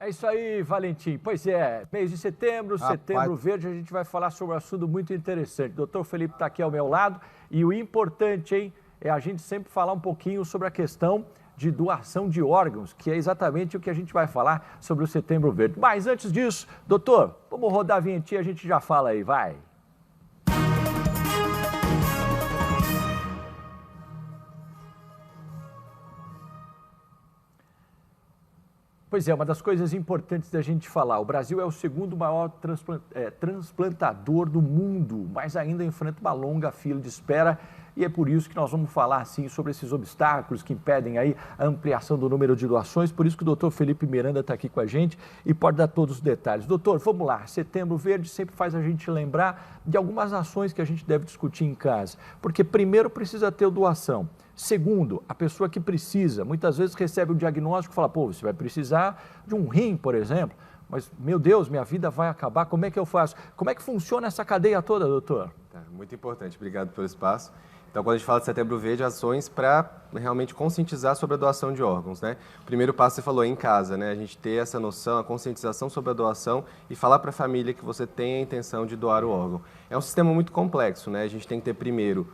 É isso aí, Valentim. Pois é, mês de setembro, Setembro Verde, a gente vai falar sobre um assunto muito interessante. O doutor Felipe está aqui ao meu lado e o importante, hein, é a gente sempre falar um pouquinho sobre a questão de doação de órgãos, que é exatamente o que a gente vai falar sobre o Setembro Verde. Mas antes disso, doutor, vamos rodar a vinhetinha, a gente já fala aí, vai. Pois é, uma das coisas importantes da gente falar, o Brasil é o segundo maior transplantador do mundo, mas ainda enfrenta uma longa fila de espera e é por isso que nós vamos falar assim sobre esses obstáculos que impedem aí a ampliação do número de doações, por isso que o doutor Felipe Miranda está aqui com a gente e pode dar todos os detalhes. Doutor, vamos lá, Setembro Verde sempre faz a gente lembrar de algumas ações que a gente deve discutir em casa, porque primeiro precisa ter doação. Segundo, a pessoa que precisa, muitas vezes recebe o diagnóstico e fala, pô, você vai precisar de um rim, por exemplo, mas, meu Deus, minha vida vai acabar, como é que eu faço? Como é que funciona essa cadeia toda, doutor? Tá, muito importante, obrigado pelo espaço. Então, quando a gente fala de Setembro Verde, ações para realmente conscientizar sobre a doação de órgãos, né? O primeiro passo, você falou, é em casa, né? A gente ter essa noção, a conscientização sobre a doação e falar para a família que você tem a intenção de doar o órgão. É um sistema muito complexo, né? A gente tem que ter primeiro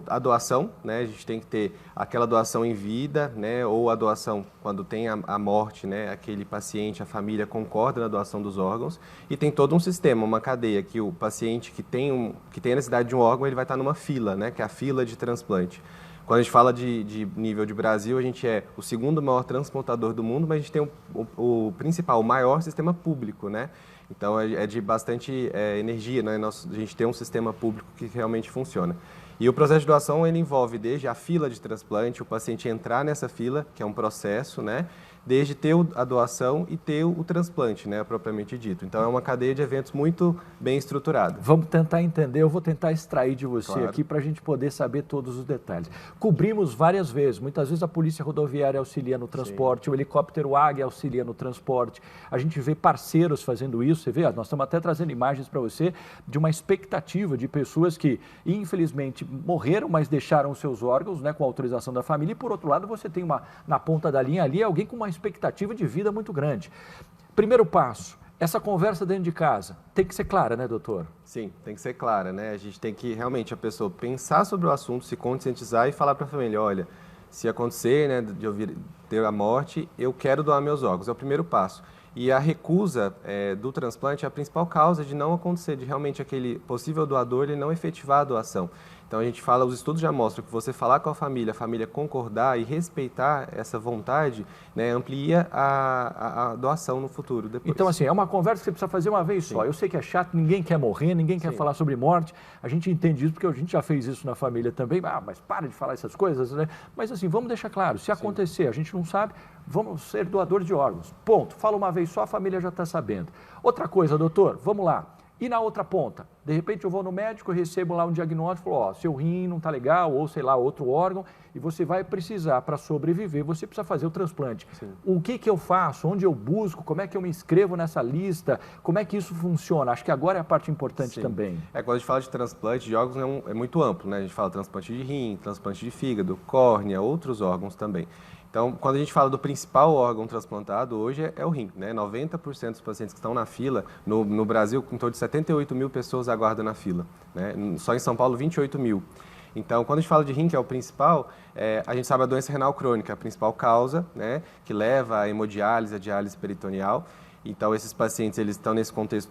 a doação, né? A gente tem que ter aquela doação em vida, né? Ou a doação quando tem a morte, né? Aquele paciente, a família concorda na doação dos órgãos e tem todo um sistema, uma cadeia que o paciente que tem a necessidade de um órgão, ele vai estar numa fila, né? Que é a fila de transplante. Quando a gente fala de nível de Brasil, a gente é o segundo maior transplantador do mundo, mas a gente tem o principal, o maior sistema público, né? Então, é de bastante energia, né? A gente tem um sistema público que realmente funciona. E o processo de doação, ele envolve desde a fila de transplante, o paciente entrar nessa fila, que é um processo, né? Desde ter a doação e ter o transplante, né, propriamente dito. Então, é uma cadeia de eventos muito bem estruturada. Vamos tentar entender, eu vou tentar extrair de você aqui para a gente poder saber todos os detalhes. Cobrimos várias vezes, muitas vezes a polícia rodoviária auxilia no transporte, o helicóptero Águia auxilia no transporte, a gente vê parceiros fazendo isso, você vê, nós estamos até trazendo imagens para você de uma expectativa de pessoas que, infelizmente, morreram, mas deixaram os seus órgãos, né, com a autorização da família, e por outro lado você tem na ponta da linha ali alguém com uma expectativa de vida muito grande. Primeiro passo, essa conversa dentro de casa tem que ser clara, né, doutor? Sim, tem que ser clara, né? A gente tem que realmente a pessoa pensar sobre o assunto, se conscientizar e falar para a família, olha, se acontecer, né, de eu ter a morte, eu quero doar meus órgãos. É o primeiro passo. E a recusa do transplante é a principal causa de não acontecer, de realmente aquele possível doador ele não efetivar a doação. Então a gente fala, os estudos já mostram que você falar com a família concordar e respeitar essa vontade, né, amplia a doação no futuro. Depois. Então assim, é uma conversa que você precisa fazer uma vez só. Eu sei que é chato, ninguém quer morrer, ninguém quer falar sobre morte, a gente entende isso porque a gente já fez isso na família também, mas para de falar essas coisas, né? Mas assim, vamos deixar claro, se acontecer, a gente não sabe, vamos ser doadores de órgãos, ponto. Fala uma vez só, a família já está sabendo. Outra coisa, doutor, vamos lá. E na outra ponta, de repente eu vou no médico, recebo lá um diagnóstico, ó, seu rim não está legal, ou sei lá, outro órgão, e você vai precisar, para sobreviver, você precisa fazer o transplante. Sim. O que eu faço? Onde eu busco? Como é que eu me inscrevo nessa lista? Como é que isso funciona? Acho que agora é a parte importante também. Quando a gente fala de transplante de órgãos é muito amplo, né? A gente fala transplante de rim, transplante de fígado, córnea, outros órgãos também. Então, quando a gente fala do principal órgão transplantado hoje é o rim, né? 90% dos pacientes que estão na fila, no Brasil, em torno de 78 mil pessoas aguardam na fila, né? Só em São Paulo, 28 mil. Então, quando a gente fala de rim, que é o principal, a gente sabe a doença renal crônica, a principal causa, né? Que leva a hemodiálise, a diálise peritoneal. Então, esses pacientes, eles estão nesse contexto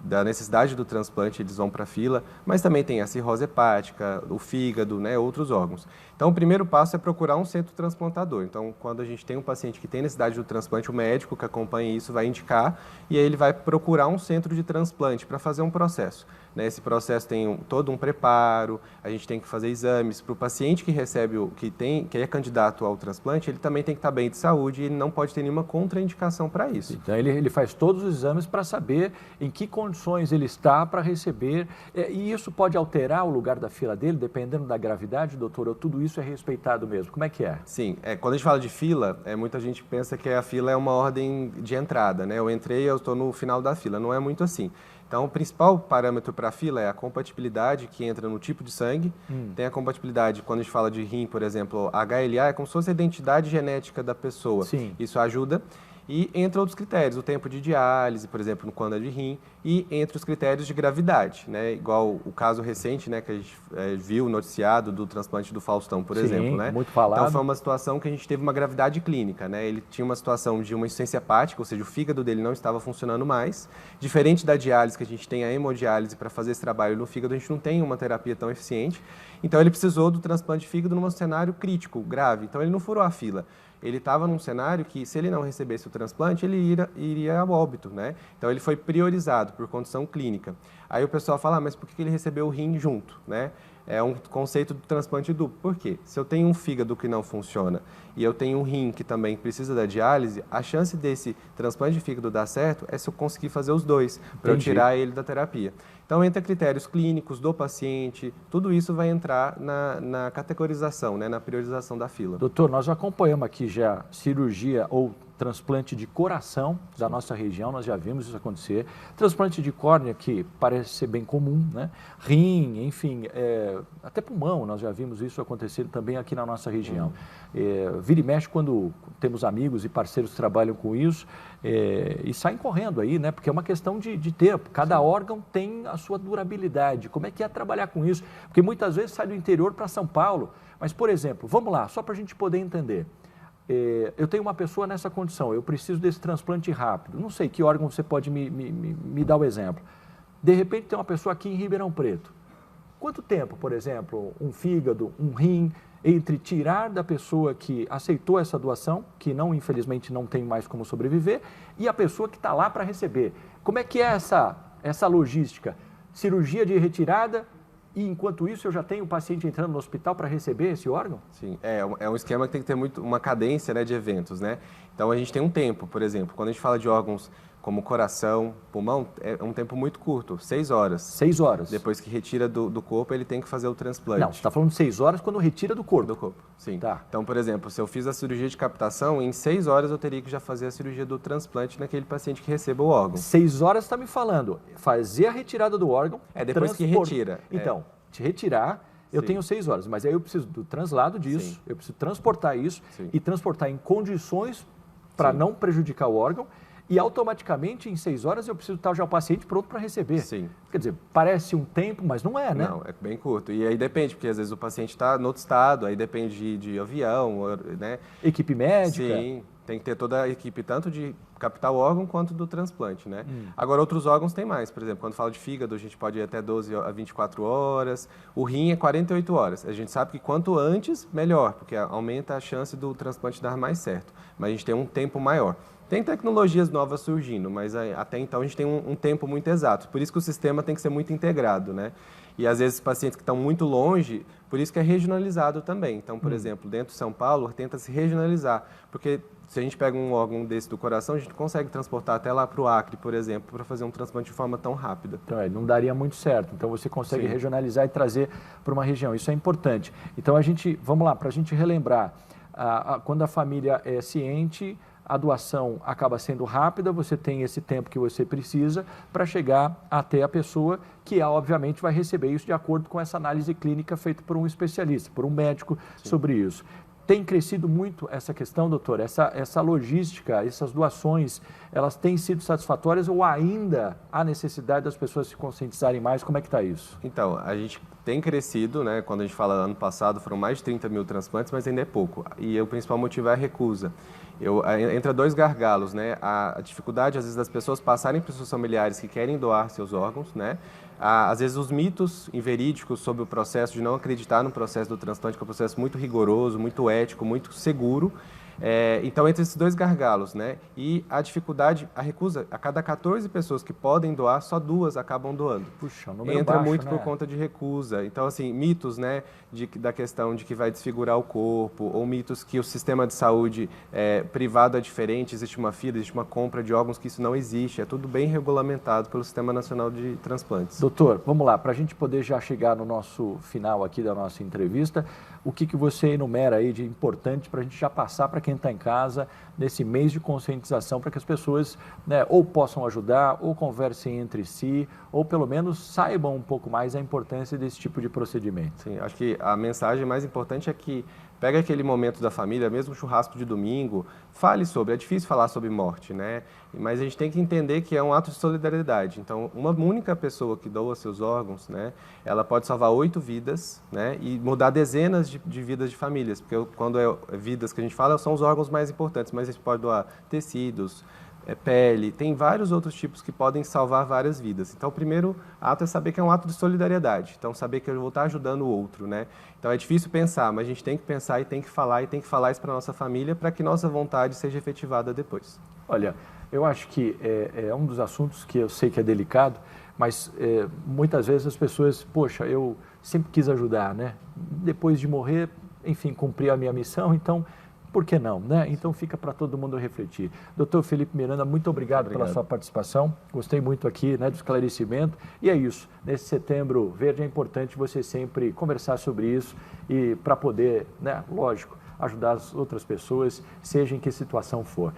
da necessidade do transplante, eles vão para a fila, mas também tem a cirrose hepática, o fígado, né, outros órgãos. Então, o primeiro passo é procurar um centro transplantador. Então, quando a gente tem um paciente que tem necessidade do transplante, o médico que acompanha isso vai indicar e aí ele vai procurar um centro de transplante para fazer um processo. Esse processo tem todo um preparo, a gente tem que fazer exames para o paciente que recebe, que é candidato ao transplante, ele também tem que estar bem de saúde e ele não pode ter nenhuma contraindicação para isso. Então ele faz todos os exames para saber em que condições ele está para receber, e isso pode alterar o lugar da fila dele, dependendo da gravidade, doutor, ou tudo isso é respeitado mesmo? Como é que é? Sim, quando a gente fala de fila, muita gente pensa que a fila é uma ordem de entrada, né? Eu entrei, eu estou no final da fila, não é muito assim. Então, o principal parâmetro para a fila é a compatibilidade, que entra no tipo de sangue. Tem a compatibilidade, quando a gente fala de rim, por exemplo, HLA, é como se fosse a identidade genética da pessoa. Sim. Isso ajuda. E entre outros critérios, o tempo de diálise, por exemplo, quando é de rim, e entre os critérios de gravidade, né? Igual o caso recente, né, que a gente viu noticiado do transplante do Faustão, por exemplo, né? Muito falado. Então foi uma situação que a gente teve uma gravidade clínica, né? Ele tinha uma situação de uma insuficiência hepática, ou seja, o fígado dele não estava funcionando mais. Diferente da diálise, que a gente tem a hemodiálise para fazer esse trabalho no fígado, a gente não tem uma terapia tão eficiente. Então ele precisou do transplante de fígado num cenário crítico, grave. Então ele não furou a fila. Ele estava num cenário que, se ele não recebesse o transplante, ele iria ao óbito, né? Então, ele foi priorizado por condição clínica. Aí o pessoal fala, mas por que ele recebeu o rim junto, né? É um conceito do transplante duplo. Por quê? Se eu tenho um fígado que não funciona e eu tenho um rim que também precisa da diálise, a chance desse transplante de fígado dar certo é se eu conseguir fazer os dois, para eu tirar ele da terapia. Então, entra critérios clínicos do paciente, tudo isso vai entrar na categorização, né, na priorização da fila. Doutor, nós já acompanhamos aqui já cirurgia ou transplante de coração da nossa região, nós já vimos isso acontecer. Transplante de córnea, que parece ser bem comum, né? Rim, enfim, até pulmão, nós já vimos isso acontecer também aqui na nossa região. Vira e mexe quando temos amigos e parceiros que trabalham com isso e saem correndo aí, né? Porque é uma questão de tempo. Cada órgão tem a sua durabilidade. Como é que é trabalhar com isso? Porque muitas vezes sai do interior para São Paulo. Mas, por exemplo, vamos lá, só para a gente poder entender. Eu tenho uma pessoa nessa condição, eu preciso desse transplante rápido. Não sei que órgão você pode me dar o exemplo. De repente tem uma pessoa aqui em Ribeirão Preto. Quanto tempo, por exemplo, um fígado, um rim, entre tirar da pessoa que aceitou essa doação, que não, infelizmente não tem mais como sobreviver, e a pessoa que está lá para receber? Como é que é essa logística? Cirurgia de retirada, e enquanto isso eu já tenho o paciente entrando no hospital para receber esse órgão? Sim, é um esquema que tem que ter uma cadência, né, de eventos, né? Então a gente tem um tempo, por exemplo, quando a gente fala de órgãos como coração, pulmão, é um tempo muito curto, 6 horas. 6 horas. Depois que retira do corpo, ele tem que fazer o transplante. Não, você está falando de 6 horas quando retira do corpo. Do corpo, sim. Tá. Então, por exemplo, se eu fiz a cirurgia de captação, em 6 horas eu teria que já fazer a cirurgia do transplante naquele paciente que receba o órgão. 6 horas você está me falando, fazer a retirada do órgão... depois que retira. Então, te retirar, eu tenho 6 horas, mas aí eu preciso do translado disso, Sim. eu preciso transportar isso Sim. e transportar em condições para não prejudicar o órgão. E automaticamente, em 6 horas, eu preciso estar já o paciente pronto para receber. Sim. Quer dizer, parece um tempo, mas não é, né? Não, é bem curto. E aí depende, porque às vezes o paciente está no outro estado, aí depende de avião, né? Equipe médica. Sim, tem que ter toda a equipe, tanto de captar o órgão quanto do transplante, né? Agora, outros órgãos tem mais. Por exemplo, quando fala de fígado, a gente pode ir até 12 a 24 horas. O rim é 48 horas. A gente sabe que quanto antes, melhor, porque aumenta a chance do transplante dar mais certo. Mas a gente tem um tempo maior. Tem tecnologias novas surgindo, mas até então a gente tem um tempo muito exato. Por isso que o sistema tem que ser muito integrado, né? E às vezes pacientes que estão muito longe, por isso que é regionalizado também. Então, por exemplo, dentro de São Paulo, tenta se regionalizar, porque se a gente pega um órgão desse do coração, a gente consegue transportar até lá para o Acre, por exemplo, para fazer um transplante de forma tão rápida. Então, não daria muito certo. Então, você consegue Sim. regionalizar e trazer para uma região. Isso é importante. Então, vamos lá, para a gente relembrar, quando a família é ciente, a doação acaba sendo rápida, você tem esse tempo que você precisa para chegar até a pessoa que, obviamente, vai receber isso de acordo com essa análise clínica feita por um especialista, por um médico sobre isso. Tem crescido muito essa questão, doutor? Essa logística, essas doações, elas têm sido satisfatórias ou ainda há necessidade das pessoas se conscientizarem mais? Como é que está isso? Então, a gente tem crescido, né? Quando a gente fala ano passado, foram mais de 30 mil transplantes, mas ainda é pouco. E o principal motivo é a recusa. Entra dois gargalos, né? A dificuldade, às vezes, das pessoas passarem para os seus familiares que querem doar seus órgãos, né? Às vezes, os mitos inverídicos sobre o processo de não acreditar no processo do transplante, que é um processo muito rigoroso, muito ético, muito seguro. Então, entre esses dois gargalos, né? E a dificuldade, a recusa, a cada 14 pessoas que podem doar, só 2 acabam doando. Puxa, número Entra baixo, muito né? por conta de recusa. Então, assim, mitos, né, da questão de que vai desfigurar o corpo, ou mitos que o sistema de saúde privado é diferente, existe uma fila, existe uma compra de órgãos, que isso não existe. É tudo bem regulamentado pelo Sistema Nacional de Transplantes. Doutor, vamos lá, para a gente poder já chegar no nosso final aqui da nossa entrevista, o que você enumera aí de importante para a gente já passar para quem está em casa, nesse mês de conscientização para que as pessoas, né, ou possam ajudar, ou conversem entre si, ou pelo menos saibam um pouco mais a importância desse tipo de procedimento. Sim, acho que a mensagem mais importante é que pega aquele momento da família, mesmo churrasco de domingo, fale sobre. É difícil falar sobre morte, né? Mas a gente tem que entender que é um ato de solidariedade. Então, uma única pessoa que doa seus órgãos, né, ela pode salvar 8 vidas, né, e mudar dezenas de vidas de famílias. Porque quando é vidas que a gente fala, são os órgãos mais importantes, mas a gente pode doar tecidos, pele, tem vários outros tipos que podem salvar várias vidas. Então, o primeiro ato é saber que é um ato de solidariedade. Então, saber que eu vou estar ajudando o outro, né? Então, é difícil pensar, mas a gente tem que pensar e tem que falar isso para a nossa família para que nossa vontade seja efetivada depois. Olha, eu acho que é um dos assuntos que eu sei que é delicado, mas muitas vezes as pessoas, poxa, eu sempre quis ajudar, né? Depois de morrer, enfim, cumpri a minha missão, então por que não, né? Então fica para todo mundo refletir. Doutor Felipe Miranda, muito obrigado pela sua participação. Gostei muito aqui, né, do esclarecimento. E é isso, nesse Setembro Verde é importante você sempre conversar sobre isso e para poder, né, lógico, ajudar as outras pessoas, seja em que situação for.